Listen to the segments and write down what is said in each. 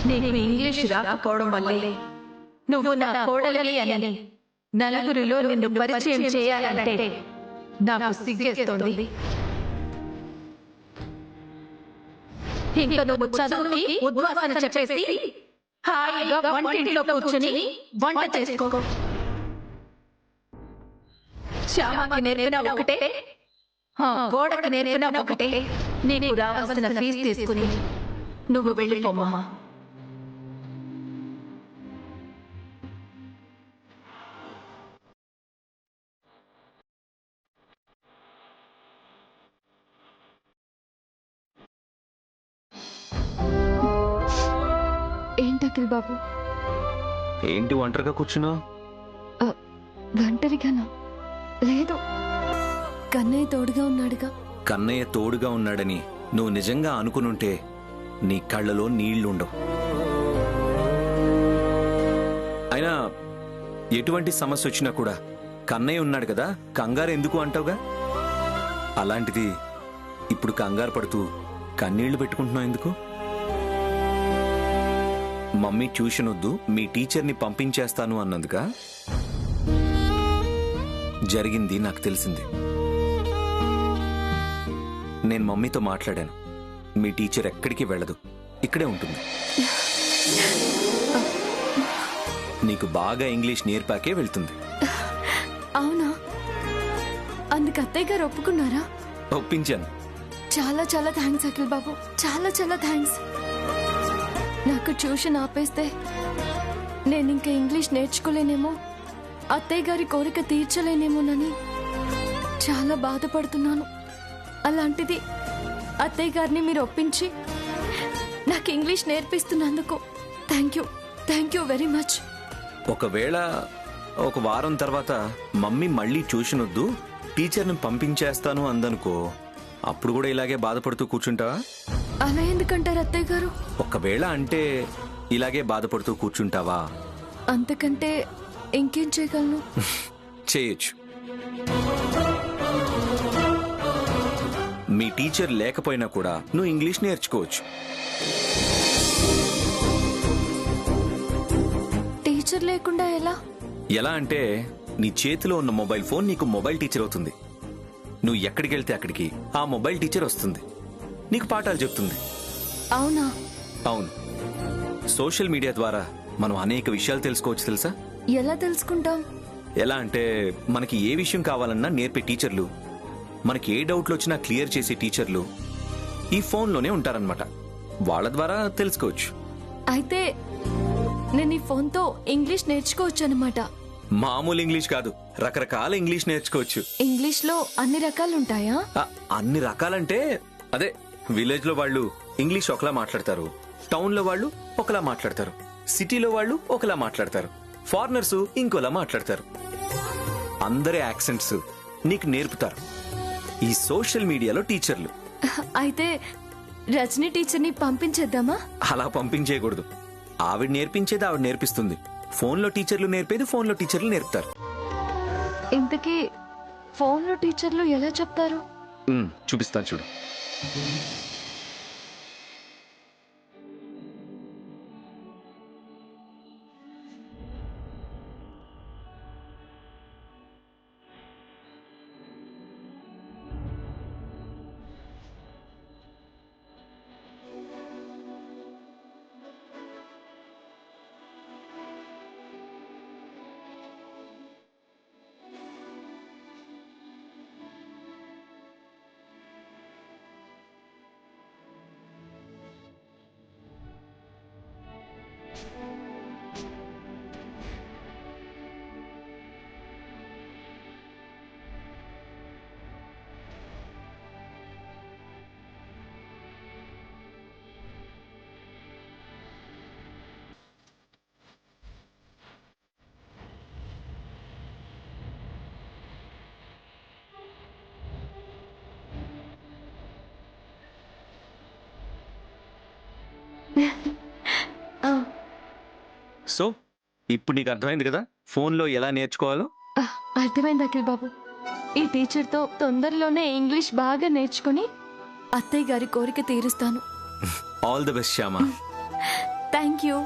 నీకు ఇంగ్లీష్ రాకపోవడం వల్లే నువ్వు నా కోడలి అని నలుగురిలో నిన్ను పరిచయం చేయాలంటే నాకు సిగ్గేస్తోంది. ఇంకా నువ్వు చదువుకి ఉద్వాసన చెప్పేసి హాయిగా వంటింట్లో కూర్చుని వంట చేసుకో. శ్యామకి నేర్పిన ఒకటే, గోడకి నేర్పిన ఒకటే, నీకు రావాల్సిన ఫీజు తీసుకుని నువ్వు వెళ్ళిపోమ్మా. ఏంటి అఖిల్ బాబు? ఏంటి ఒంటరిగా కూర్చున్నావు? ఒంటరిగానా? లేదు, కన్నయ్య తోడుగా ఉన్నాడుగా. కన్నయ్య తోడుగా ఉన్నాడని నువ్వు నిజంగా అనుకునుంటే నీ కళ్ళలో నీళ్లుండవు. అయినా ఎటువంటి సమస్య వచ్చినా కూడా కన్నయ్య ఉన్నాడు కదా, కంగారు ఎందుకు అంటావుగా. అలాంటిది ఇప్పుడు కంగారు పడుతూ కన్నీళ్లు పెట్టుకుంటున్నావు ఎందుకు? మమ్మీ ట్యూషన్ వద్దు, మీ టీచర్ని పంపించేస్తాను అన్నందుక? జరిగింది నాకు తెలిసింది. నేను మమ్మీతో మాట్లాడాను. మీ టీచర్ ఎక్కడికి వెళ్ళదు, ఇక్కడే ఉంటుంది. నీకు బాగా ఇంగ్లీష్ నేర్పాకే వెళ్తుంది. అవునా? అందుకు అత్తయ్య గారు ఒప్పుకున్నారా? ఒప్పించాను. చాలా చాలా థ్యాంక్స్ అఖిల్ బాబు, చాలా చాలా థ్యాంక్స్. నాకు ట్యూషన్ ఆపేస్తే నేను ఇంకా ఇంగ్లీష్ నేర్చుకోలేనేమో, అత్తయ్య గారి కోరిక తీర్చలేనేమోనని చాలా బాధపడుతున్నాను. అలాంటిది అత్తయ్య గారిని మీరు ఒప్పించి నాకు ఇంగ్లీష్ నేర్పిస్తున్నందుకు థ్యాంక్ యూ వెరీ మచ్. ఒకవేళ ఒక వారం తర్వాత మమ్మీ మళ్ళీ ట్యూషన్ వద్దు, టీచర్ని పంపించేస్తాను అందనుకో, అప్పుడు కూడా ఇలాగే బాధపడుతూ కూర్చుంటావా? అలా ఎందుకంటారు అత్తయ్య గారు? ఒకవేళ అంటే ఇలాగే బాధపడుతూ కూర్చుంటావా? అంతకంటే ఇంకేం చేయగలను? చేయొచ్చు. మీ టీచర్ లేకపోయినా కూడా నువ్వు ఇంగ్లీష్ నేర్చుకోవచ్చు. టీచర్ లేకుండా ఎలా? ఎలా అంటే నీ చేతిలో ఉన్న మొబైల్ ఫోన్ నీకు మొబైల్ టీచర్ అవుతుంది. నువ్వు ఎక్కడికి వెళ్తే అక్కడికి ఆ మొబైల్ టీచర్ వస్తుంది, నీకు పాఠాలు చెప్తుంది. అవునా? అవును. సోషల్ మీడియా ద్వారా మనం అనేక విషయాలు తెలుసుకోవచ్చు తెలుసా? ఎలా తెలుసుకుంటాం? ఎలా అంటే మనకి ఏ విషయం కావాలన్నా నేర్పే టీచర్లు, మనకి ఏ డౌట్లు వచ్చినా క్లియర్ చేసే టీచర్లు ఈ ఫోన్లోనే ఉంటారన్నమాట. వాళ్ళ ద్వారా తెలుసుకోవచ్చు. అయితే నేను ఈ ఫోన్తో ఇంగ్లీష్ నేర్చుకోవచ్చు అన్నమాట. మామూలు ఇంగ్లీష్ కాదు, రకరకాల ఇంగ్లీష్ నేర్చుకోవచ్చు. ఇంగ్లీష్ లో అన్ని రకాలు ఉంటాయా? అన్ని రకాలంటే అదే, విలేజ్ లో వాళ్ళు ఇంగ్లీష్ ఒకలా మాట్లాడతారు, టౌన్ లో వాళ్ళు ఒకలా మాట్లాడతారు, సిటీలో వాళ్ళు ఒకలా మాట్లాడతారు, ఫారినర్స్ ఇంకోలా మాట్లాడతారు. అందరి యాక్సెంట్స్ నీకు నేర్పుతారు ఈ సోషల్ మీడియాలో టీచర్లు. అయితే రజనీ టీచర్ని పంపించేద్దామా? అలా పంపించేయకూడదు. ఆవిడ నేర్పించేది ఆవిడ నేర్పిస్తుంది, ఫోన్లో టీచర్లు నేర్పేది ఫోన్లో టీచర్లు నేర్పుతారు. ఇంతకీ ఫోన్లో టీచర్లు ఎలా చెప్తారు? చూపిస్తాను చూడు. సో ఇప్పుడు నీకు అర్థమైంది కదా ఫోన్లో ఎలా నేర్చుకోవాలో? అర్థమైంది అఖిల్ బాబు. ఈ టీచర్తో తొందరలోనే ఇంగ్లీష్ బాగా నేర్చుకుని అత్తయ్య గారి కోరిక తీరుస్తాను. All the best Shyama. Thank you.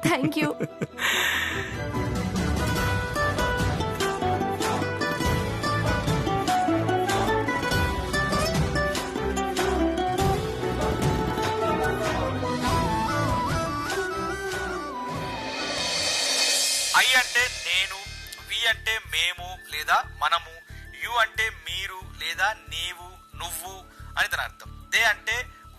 Thank you. I అంటే నేను, వి అంటే మేము లేదా మనము, యు అంటే మీరు లేదా నీవు నువ్వు అని దాని అర్థం. దే అంటే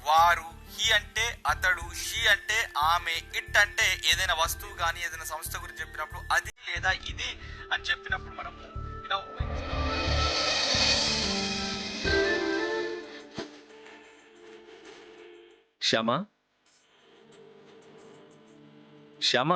వారు, హీ అంటే అతడు, షీ అంటే ఆమె, ఇట్ అంటే ఏదైనా వస్తువు కానీ ఏదైనా సంస్థ గురించి చెప్పినప్పుడు అది లేదా ఇది అని చెప్పినప్పుడు మనము ఇలా ఉపయోగిస్తాం. శ్యామ, శ్యామ,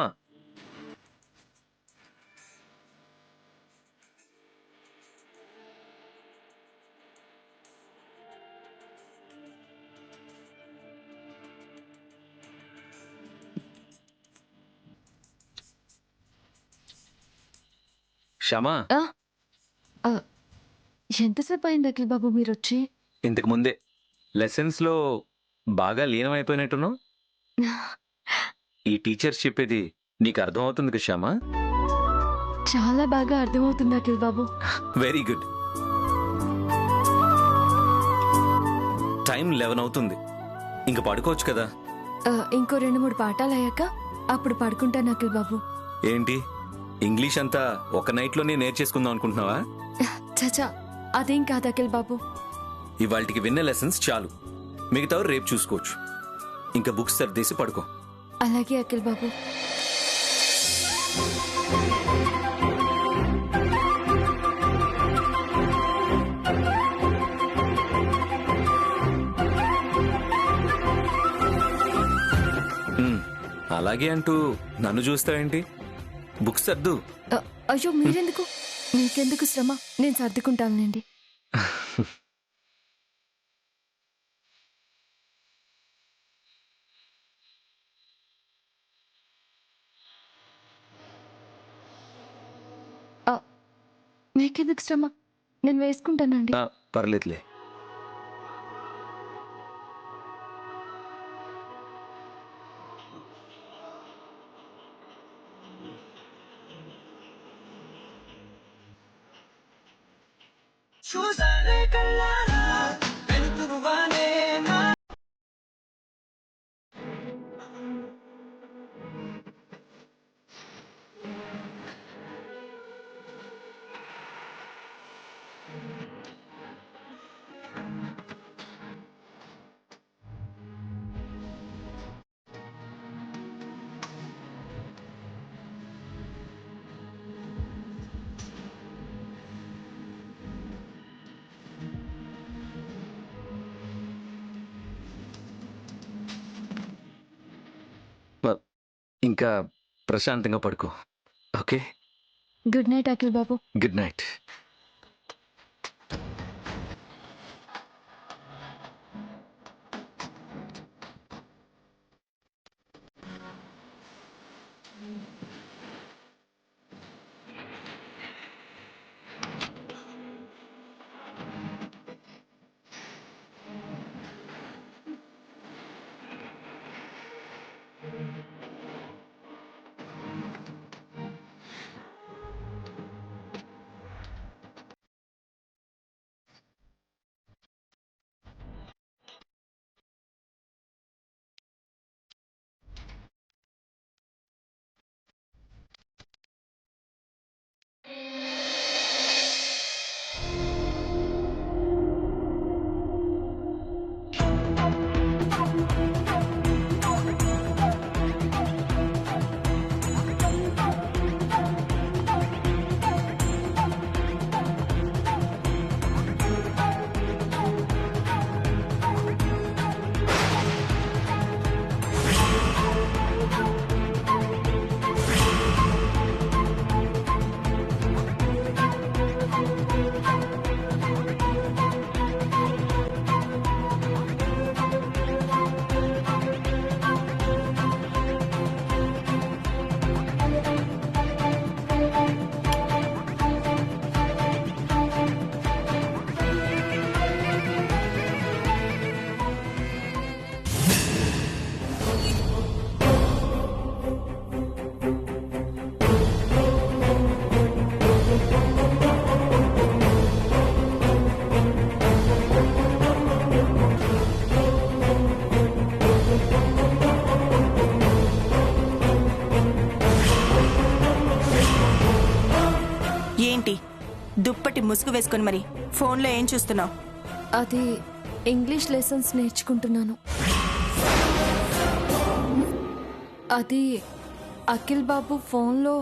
శ్యామ, ఆ, ఆ, ఎంతసేపు అయింది అఖిల్ బాబు మీరు వచ్చి? ఇంతకు ముందే లెసన్స్ లో బాగా లీనమైపోయినట్టున్నావు. ఈ టీచర్స్ చెప్పేది నీకు అర్థం అవుతుంది కదా శ్యామ? చాలా బాగా అర్థమవుతుంది Akhil Babu. Very good. Time 11 అవుతుంది, ఇంక పడుకోవచ్చు కదా. ఇంకో 2-3 పాఠాలు అయ్యాక అప్పుడు పడుకుంటాను అఖిల్ బాబు. ఏంటి, ఇంగ్లీష్ అంతా ఒక నైట్లోనే నేర్చేసుకుందాం అనుకుంటున్నావా? చచా, అదేం కాదు అఖిల్ బాబు. ఇవాళకి విన్న లెసన్స్ చాలు, మిగతావి రేపు చూసుకోవచ్చు. ఇంకా బుక్స్ సర్దేసి పడుకో. అలాగే అఖిల్ బాబు. అలాగే అంటూ నన్ను చూస్తావేంటి? బుక్స్ సర్దు. అయ్యో మీరెందుకు? మీకెందుకు శ్రమ, నేను సర్దుకుంటానండి. మీకెందుకు శ్రమ, నేను వేసుకుంటానండి. పర్లేదులే. ఇంకా ప్రశాంతంగా పడుకో. Okay, good night Akhil Babu. Good night. ఏంటి దుప్పటి ముసుగు వేసుకొని మరి ఫోన్లో ఏం చూస్తున్నావు? అది ఇంగ్లీష్ లెసన్స్ నేర్చుకుంటున్నాను. అది అఖిల్ బాబు ఫోన్లో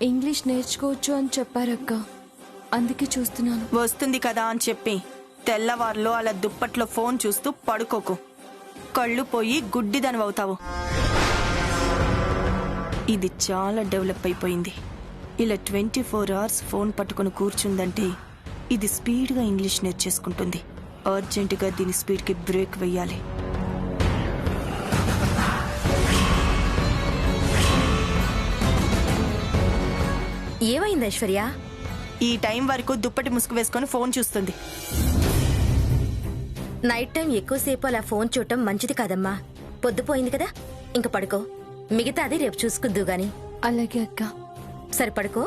ఇంగ్లీష్ నేర్చుకోవచ్చు అని చెప్పారక్క, అందుకే చూస్తున్నాను. వస్తుంది కదా అని చెప్పి తెల్లవారులో అలా దుప్పట్లో ఫోన్ చూస్తూ పడుకోకు. కళ్ళు పోయి గుడ్డిదనవవుతావు. ఇది చాలా డెవలప్ అయిపోయింది. ఇలా 24 అవర్స్ ఫోన్ పట్టుకుని కూర్చుందంటే ఇది స్పీడ్గా ఇంగ్లీష్ నేర్చేసుకుంటుంది. అర్జెంటుగా దీని స్పీడ్కి బ్రేక్ వెయ్యాలి. ఏమైంది ఐశ్వర్య? ఈ టైం వరకు దుప్పటి ముసుగు వేసుకొని ఫోన్ చూస్తుంది. నైట్ టైం ఎక్కువసేపు అలా ఫోన్ చూడటం మంచిది కాదమ్మా. పొద్దుపోయింది కదా, ఇంక పడుకో. మిగతాది రేపు చూసుకుందు గాని. అలాగే అక్క. సరే పడుకో.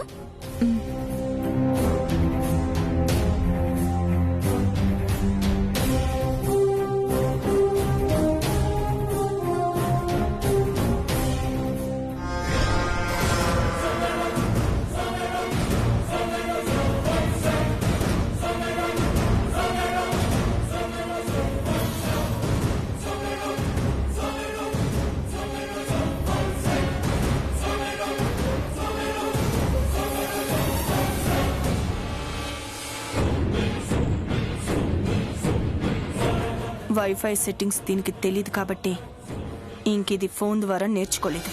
వైఫై సెట్టింగ్స్ దీనికి తెలీదు కాబట్టి ఇంకిది ఫోన్ ద్వారా నేర్చుకోలేదు.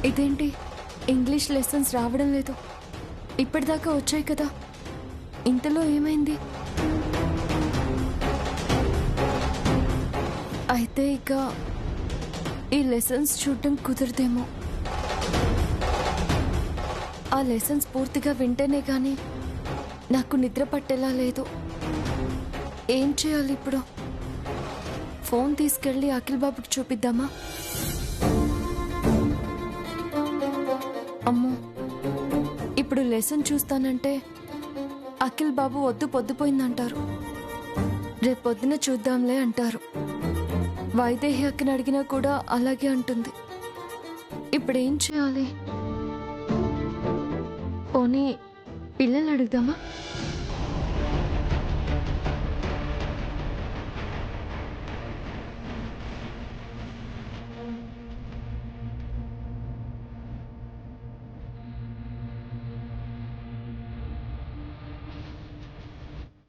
ఇదేంటి ఇంగ్లీష్ లెసన్స్ రావడం లేదు? ఇప్పటిదాకా వచ్చాయి కదా, ఇంతలో ఏమైంది? అయితే ఇక ఈ లెసన్స్ చూడటం కుదరదేమో. ఆ లెసన్స్ పూర్తిగా వింటేనే కానీ నాకు నిద్ర పట్టేలా లేదు. ఏం చేయాలి ఇప్పుడు? ఫోన్ తీసుకెళ్ళి అఖిల్ బాబుకి చూపిద్దామా? అమ్మో, ఇప్పుడు లెసన్ చూస్తానంటే అఖిల్ బాబు వద్దు పొద్దుపోయిందంటారు. రేపు పొద్దున చూద్దాంలే అంటారు. వైదేహి అక్కని అడిగినా కూడా అలాగే అంటుంది. ఇప్పుడేం చేయాలి? పోనీ పిల్లలు అడుగుదామా?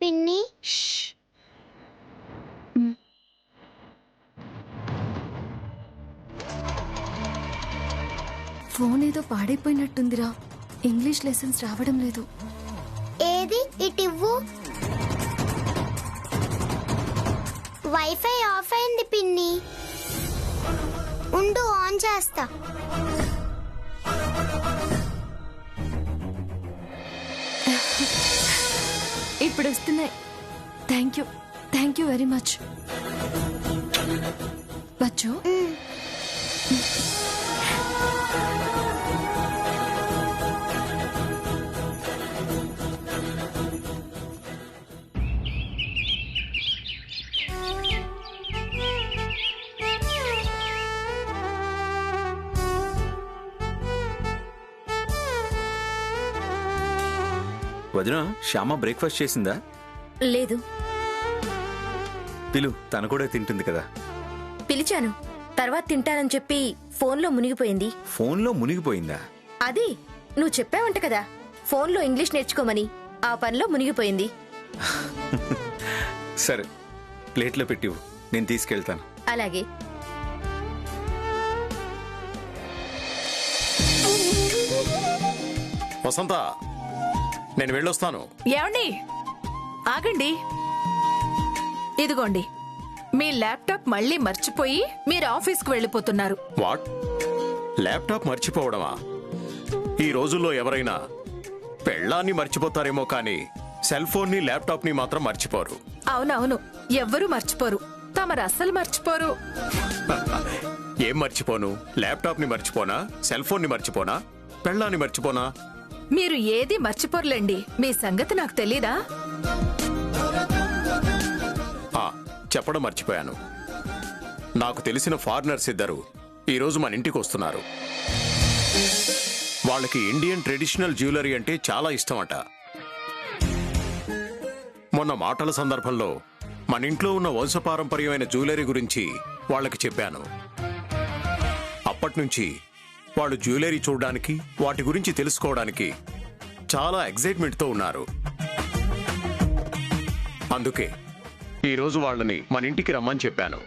పిన్ని, ఫోన్ ఏదో పాడైపోయినట్టుందిరా. ఇంగ్లీష్ లెసన్స్ రావడం లేదు. ఏది ఇటివ్వు. వైఫై ఆఫ్ అయింది పిన్ని. ఉండు, ఆన్ చేస్తా. ఇప్పుడు వస్తున్నాయి. Thank you very much. బచ్చు, వదిన, శ్యామ బ్రేక్ఫాస్ట్ చేసిందా? లేదు. పిలు, తను కూడా తింటుంది కదా. పిలిచాను, తర్వాత తింటానని చెప్పి ఫోన్లో మునిగిపోయింది. ఫోన్లో మునిగిపోయిందా? అది నువ్వు చెప్పావంట కదా ఫోన్లో ఇంగ్లీష్ నేర్చుకోమని. ఆ పనిలో మునిగిపోయింది. సరే, ప్లేట్లో పెట్టివు, నేను తీసుకెళ్తాను. అలాగే. వసంత, నేను వెళ్ళొస్తాను. ఏమండి, ఆగండి. ఇదిగోండి, మీ ల్యాప్టాప్ మళ్ళీ మర్చిపోయి మీరు ఆఫీస్కి వెళ్ళిపోతున్నారు. వాట్? ల్యాప్టాప్ మర్చిపోవడమా? ఈ రోజుల్లో ఎవరైనా పెళ్ళాన్ని మర్చిపోతారేమో కానీ సెల్ ఫోన్ ని ల్యాప్టాప్ ని మాత్రం మర్చిపోరు. అవునవును, ఎవ్వరూ మర్చిపోరు. తమరు అస్సలు మర్చిపోరు. ఏం మర్చిపోను? ల్యాప్టాప్ ని మర్చిపోనా? సెల్ ఫోన్ ని మర్చిపోనా? పెళ్ళాన్ని మర్చిపోనా? మీరు ఏది మర్చిపోర్లేండి. మీ సంగతి నాకు తెలీదా? చెప్పడం మర్చిపోయాను. నాకు తెలిసిన ఫారినర్స్ ఇద్దరు ఈరోజు మన ఇంటికి వస్తున్నారు. వాళ్ళకి ఇండియన్ ట్రెడిషనల్ జ్యువెలరీ అంటే చాలా ఇష్టమట. మొన్న మాటల సందర్భంలో మన ఇంట్లో ఉన్న వంశపారంపర్యమైన జ్యువెలరీ గురించి వాళ్ళకి చెప్పాను. అప్పట్నుంచి వాళ్ళు జ్యువెలరీ చూడడానికి, వాటి గురించి తెలుసుకోవడానికి చాలా ఎక్సైట్మెంట్తో ఉన్నారు. అందుకే ఈరోజు వాళ్ళని మన ఇంటికి రమ్మని చెప్పాను.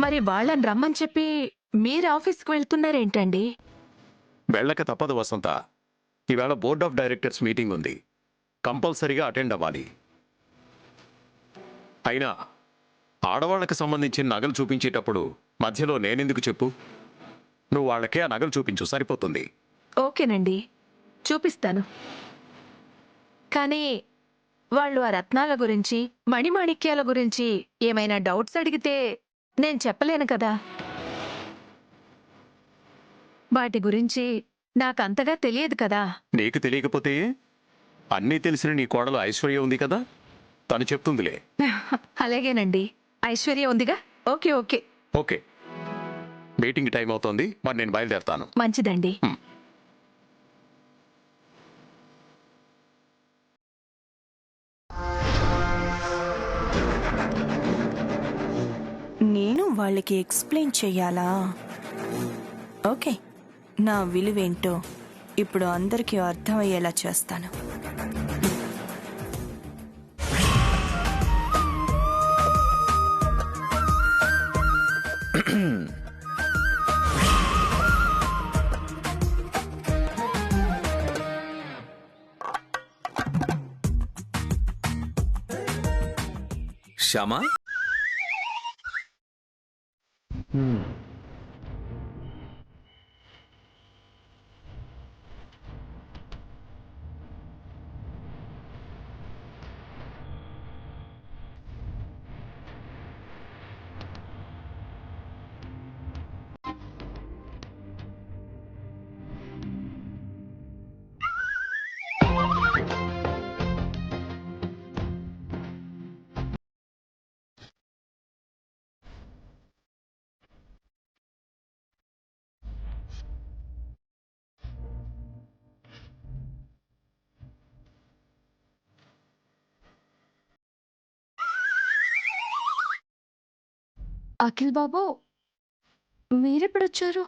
మరి వాళ్ళని రమ్మని చెప్పి మీరు ఆఫీస్కి వెళ్తున్నారేంటండి? వెళ్ళక తప్పదు వసంత. ఈవేళ బోర్డ్ ఆఫ్ డైరెక్టర్స్ మీటింగ్ ఉంది. కంపల్సరీగా అటెండ్ అవ్వాలి. అయినా ఆడవాళ్లకు సంబంధించిన నగలు చూపించేటప్పుడు మధ్యలో నేనెందుకు చెప్పు? నువ్వు వాళ్ళకే ఆ నగలు చూపించు, సరిపోతుంది. ఓకేనండి, చూపిస్తాను. కానీ వాళ్ళు ఆ రత్నాల గురించి, మణిమాణిక్యాల గురించి ఏమైనా డౌట్స్ అడిగితే నేను చెప్పలేను కదా. వాటి గురించి నాకంతగా తెలియదు కదా. నీకు తెలియకపోతే అన్నీ తెలిసిన నీ కోడలు ఐశ్వర్య ఉంది కదా, తను చెప్తుందిలే. అలాగేనండి, ఐశ్వర్య ఉందిగా. Okay okay okay, meeting time అవుతోంది, మరి నేను బయలుదేరతాను. మంచిదండి. నేను వాళ్ళకి ఎక్స్ప్లెయిన్ చెయ్యాలా? ఓకే, నా విలువేంటో ఇప్పుడు అందరికీ అర్థమయ్యేలా చేస్తాను. శ్యామా, అఖిల్ బాబు, మీరెప్పుడొచ్చారు?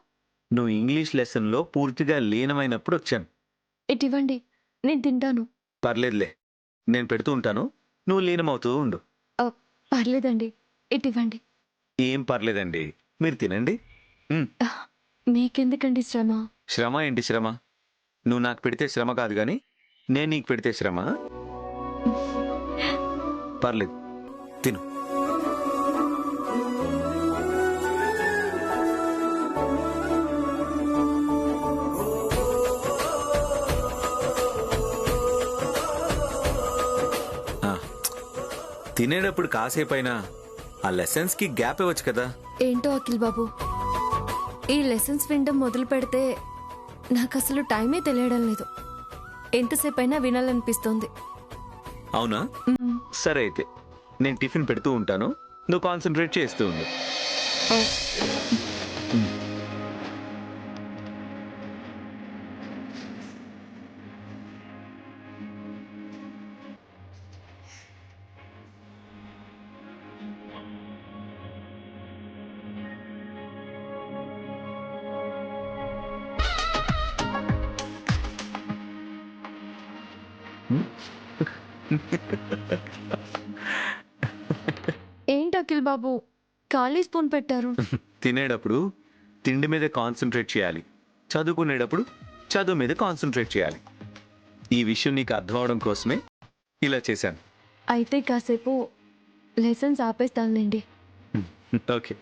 నువ్వు ఇంగ్లీష్ లెసన్లో పూర్తిగా లీనమైనప్పుడు వచ్చాను. ఇటివ్వండి, నేను తింటాను. పర్లేదులే, నేను పెడుతూ ఉంటాను, నువ్వు లీనమవుతూ ఉండు. పర్లేదండి, ఇటివ్వండి. ఏం పర్లేదండి, మీరు తినండి. మీకెందుకండి శ్రమ? శ్రమ ఏంటి శ్రమ? నువ్వు నాకు పెడితే శ్రమ కాదు కానీ నేను నీకు పెడితే శ్రమ. పర్లేదు, తిను. తినేటప్పుడు కాసేపైనా ఆ లెసన్స్ కి గ్యాప్ ఇవ్వచ్చు కదా. ఏంటో అఖిల్ బాబు, ఈ లెసన్స్ వినడం మొదలు పెడితే నాకు అసలు టైమే తెలియడం లేదు. ఎంతసేపు అయినా వినాలనిపిస్తోంది. అవునా? సరే అయితే నేను టిఫిన్ పెడుతూ ఉంటాను, నువ్వు కాన్సన్ట్రేట్ చేస్తూ ఉండు. ఏంటి అఖిల్ బాబు, ఖాళీ స్పూన్ పెట్టారు? తినేటప్పుడు తిండి మీద కాన్సన్ట్రేట్ చేయాలి, చదువుకునేటప్పుడు చదువు మీద కాన్సన్ట్రేట్ చేయాలి. ఈ విషయం నీకు అర్థం అవడం కోసమే ఇలా చేశాను. అయితే కాసేపు లెసన్స్ ఆపేస్తానులేండి. ఓకే